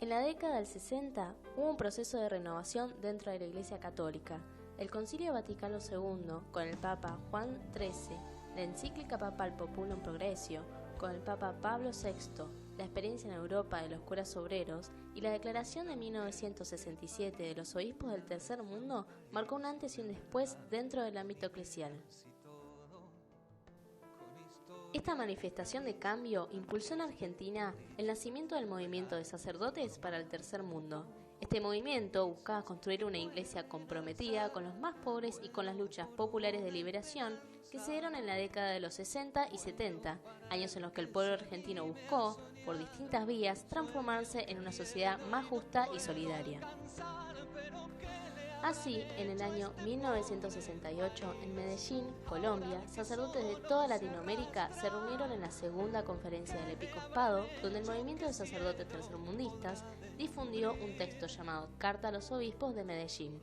En la década del 60 hubo un proceso de renovación dentro de la Iglesia Católica. El Concilio Vaticano II, con el Papa Juan XIII, la encíclica papal Populum Progressio, con el Papa Pablo VI, la experiencia en Europa de los curas obreros y la declaración de 1967 de los obispos del Tercer Mundo marcó un antes y un después dentro del ámbito eclesial. Esta manifestación de cambio impulsó en Argentina el nacimiento del movimiento de sacerdotes para el Tercer Mundo. Este movimiento buscaba construir una iglesia comprometida con los más pobres y con las luchas populares de liberación que se dieron en la década de los 60 y 70, años en los que el pueblo argentino buscó, por distintas vías, transformarse en una sociedad más justa y solidaria. Así, en el año 1968, en Medellín, Colombia, sacerdotes de toda Latinoamérica se reunieron en la segunda conferencia del Episcopado, donde el movimiento de sacerdotes tercermundistas difundió un texto llamado Carta a los Obispos de Medellín.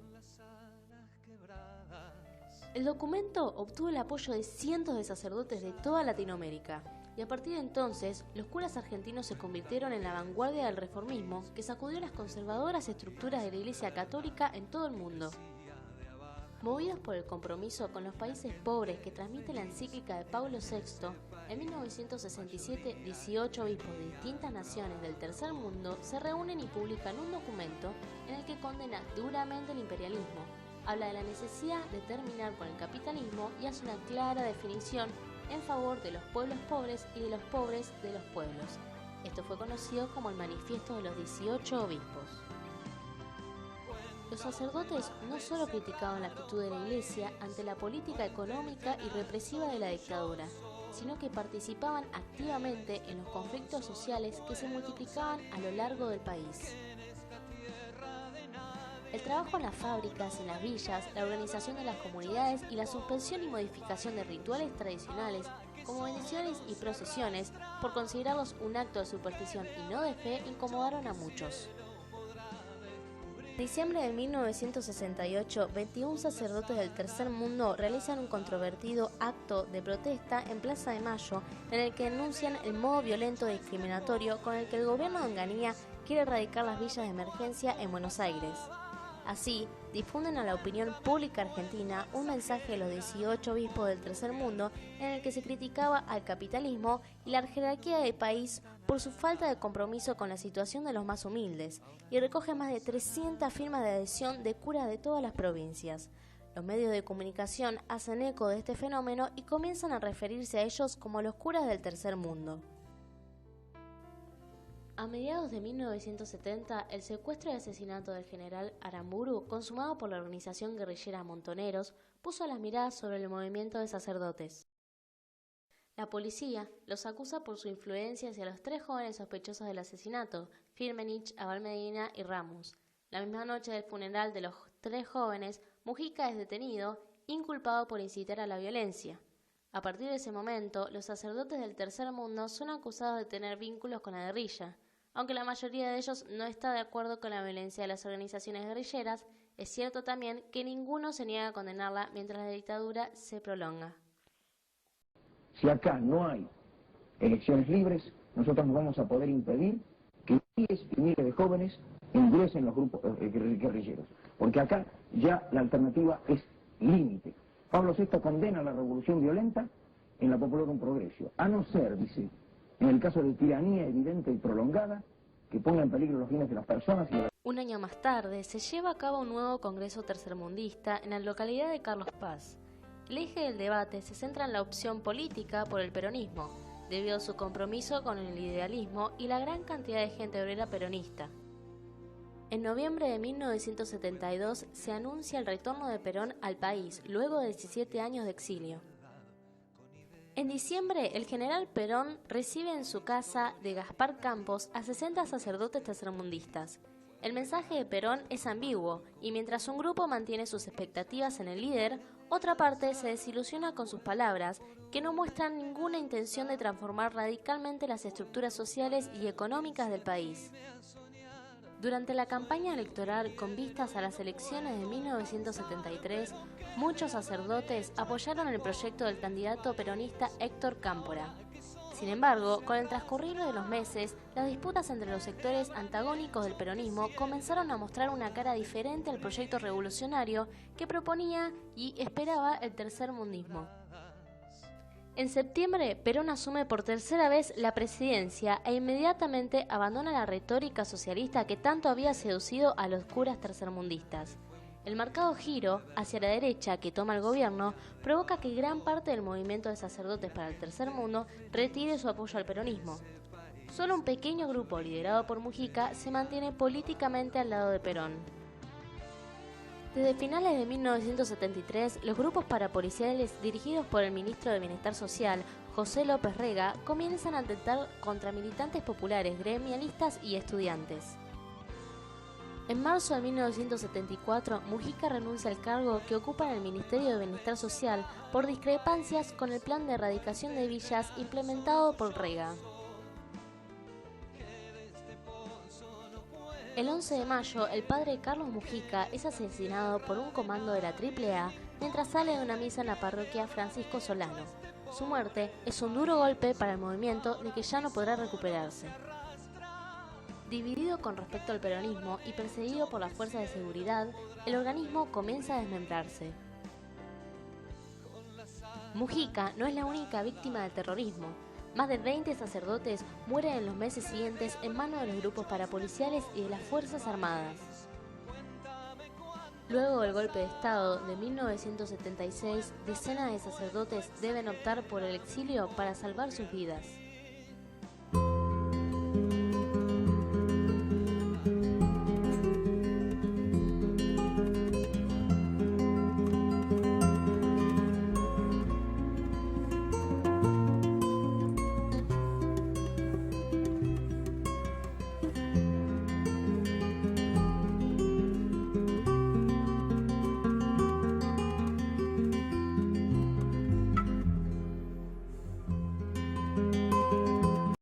El documento obtuvo el apoyo de cientos de sacerdotes de toda Latinoamérica, y a partir de entonces, los curas argentinos se convirtieron en la vanguardia del reformismo que sacudió las conservadoras estructuras de la Iglesia Católica en todo el mundo. Movidos por el compromiso con los países pobres que transmite la encíclica de Pablo VI, en 1967, 18 obispos de distintas naciones del Tercer Mundo se reúnen y publican un documento en el que condena duramente el imperialismo, habla de la necesidad de terminar con el capitalismo y hace una clara definición en favor de los pueblos pobres y de los pobres de los pueblos. Esto fue conocido como el Manifiesto de los 18 Obispos. Los sacerdotes no solo criticaban la actitud de la Iglesia ante la política económica y represiva de la dictadura, sino que participaban activamente en los conflictos sociales que se multiplicaban a lo largo del país. El trabajo en las fábricas, en las villas, la organización de las comunidades y la suspensión y modificación de rituales tradicionales, como bendiciones y procesiones, por considerarlos un acto de superstición y no de fe, incomodaron a muchos. En diciembre de 1968, 21 sacerdotes del Tercer Mundo realizan un controvertido acto de protesta en Plaza de Mayo, en el que denuncian el modo violento y discriminatorio con el que el gobierno de Onganía quiere erradicar las villas de emergencia en Buenos Aires. Así, difunden a la opinión pública argentina un mensaje de los 18 obispos del Tercer Mundo en el que se criticaba al capitalismo y la jerarquía del país por su falta de compromiso con la situación de los más humildes, y recoge más de 300 firmas de adhesión de curas de todas las provincias. Los medios de comunicación hacen eco de este fenómeno y comienzan a referirse a ellos como los curas del Tercer Mundo. A mediados de 1970, el secuestro y asesinato del general Aramburu, consumado por la organización guerrillera Montoneros, puso las miradas sobre el movimiento de sacerdotes. La policía los acusa por su influencia hacia los 3 jóvenes sospechosos del asesinato, Firmenich, Abal Medina y Ramos. La misma noche del funeral de los 3 jóvenes, Mujica es detenido, inculpado por incitar a la violencia. A partir de ese momento, los sacerdotes del Tercer Mundo son acusados de tener vínculos con la guerrilla. Aunque la mayoría de ellos no está de acuerdo con la violencia de las organizaciones guerrilleras, es cierto también que ninguno se niega a condenarla mientras la dictadura se prolonga. Si acá no hay elecciones libres, nosotros no vamos a poder impedir que miles y miles de jóvenes ingresen los grupos guerrilleros, porque acá ya la alternativa es límite. Pablo VI condena la revolución violenta en la Populum Progressio, a no ser, dice, en el caso de tiranía evidente y prolongada, que ponga en peligro los bienes de las personas y de Un año más tarde se lleva a cabo un nuevo congreso tercermundista en la localidad de Carlos Paz. El eje del debate se centra en la opción política por el peronismo, debido a su compromiso con el idealismo y la gran cantidad de gente obrera peronista. En noviembre de 1972 se anuncia el retorno de Perón al país, luego de 17 años de exilio. En diciembre, el general Perón recibe en su casa de Gaspar Campos a 60 sacerdotes tercermundistas. El mensaje de Perón es ambiguo, y mientras un grupo mantiene sus expectativas en el líder, otra parte se desilusiona con sus palabras, que no muestran ninguna intención de transformar radicalmente las estructuras sociales y económicas del país. Durante la campaña electoral con vistas a las elecciones de 1973, muchos sacerdotes apoyaron el proyecto del candidato peronista Héctor Cámpora. Sin embargo, con el transcurrir de los meses, las disputas entre los sectores antagónicos del peronismo comenzaron a mostrar una cara diferente al proyecto revolucionario que proponía y esperaba el tercermundismo. En septiembre, Perón asume por tercera vez la presidencia e inmediatamente abandona la retórica socialista que tanto había seducido a los curas tercermundistas. El marcado giro hacia la derecha que toma el gobierno provoca que gran parte del movimiento de sacerdotes para el tercer mundo retire su apoyo al peronismo. Solo un pequeño grupo liderado por Mujica se mantiene políticamente al lado de Perón. Desde finales de 1973, los grupos parapoliciales dirigidos por el ministro de Bienestar Social, José López Rega, comienzan a atentar contra militantes populares, gremialistas y estudiantes. En marzo de 1974, Mujica renuncia al cargo que ocupa en el Ministerio de Bienestar Social por discrepancias con el plan de erradicación de villas implementado por Rega. El 11 de mayo, el padre Carlos Mujica es asesinado por un comando de la AAA mientras sale de una misa en la parroquia Francisco Solano. Su muerte es un duro golpe para el movimiento de que ya no podrá recuperarse. Dividido con respecto al peronismo y perseguido por las fuerzas de seguridad, el organismo comienza a desmembrarse. Mujica no es la única víctima del terrorismo. Más de 20 sacerdotes mueren en los meses siguientes en manos de los grupos parapoliciales y de las Fuerzas Armadas. Luego del golpe de Estado de 1976, decenas de sacerdotes deben optar por el exilio para salvar sus vidas.